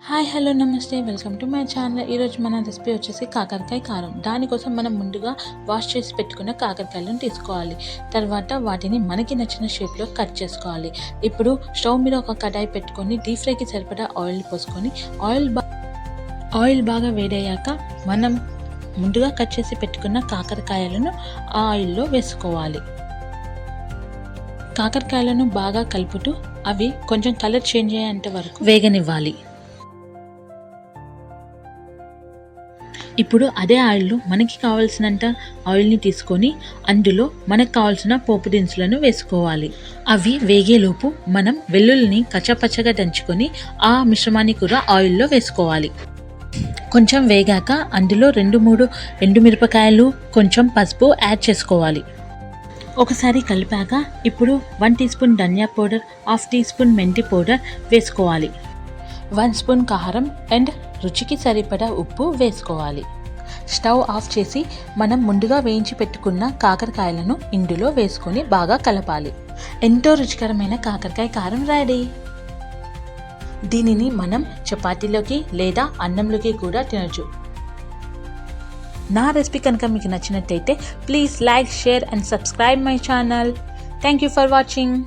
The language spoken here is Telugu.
హాయ్ హలో నమస్తే వెల్కమ్ టు మై ఛానల్. ఈరోజు మన రెసిపీ వచ్చేసి కాకరకాయ కారం. దానికోసం మనం ముందుగా వాష్ చేసి పెట్టుకున్న కాకరకాయలను తీసుకోవాలి. తర్వాత వాటిని మనకి నచ్చిన షేప్లో కట్ చేసుకోవాలి. ఇప్పుడు స్టవ్ మీద ఒక కడాయి పెట్టుకొని డీప్ ఫ్రైకి సరిపడా ఆయిల్ పోసుకొని ఆయిల్ బాగా వేడయ్యాక మనం ముందుగా కట్ చేసి పెట్టుకున్న కాకరకాయలను ఆ ఆయిల్లో వేసుకోవాలి. కాకరకాయలను బాగా కలుపుతూ అవి కొంచెం కలర్ చేంజ్ అయ్యేంత వరకు వేగనివ్వాలి. ఇప్పుడు అదే ఆయిల్లో మనకి కావాల్సినంత ఆయిల్ని తీసుకొని అందులో మనకు కావాల్సిన పోపు దినుసులను వేసుకోవాలి. అవి వేగేలోపు మనం వెల్లుల్లిని కచ్చపచ్చగా దంచుకొని ఆ మిశ్రమాన్ని కూడా ఆయిల్లో వేసుకోవాలి. కొంచెం వేగాక అందులో 2-3 ఎండుమిరపకాయలు, కొంచెం పసుపు యాడ్ చేసుకోవాలి. ఒకసారి కలిపాక ఇప్పుడు 1 టీ స్పూన్ ధనియా పౌడర్, 1/2 టీ స్పూన్ మెంతి పౌడర్ వేసుకోవాలి. 1 స్పూన్ కారం అండ్ రుచికి సరిపడా ఉప్పు వేసుకోవాలి. స్టవ్ ఆఫ్ చేసి మనం ముందుగా వేయించి పెట్టుకున్న కాకరకాయలను ఇందులో వేసుకొని బాగా కలపాలి. ఎంతో రుచికరమైన కాకరకాయ కారం రెడీ. దీనిని మనం చపాతీలోకి లేదా అన్నంలోకి కూడా తినచ్చు. నా రెసిపీ కనుక మీకు నచ్చినట్టయితే please like, share and subscribe my channel. Thank you for watching.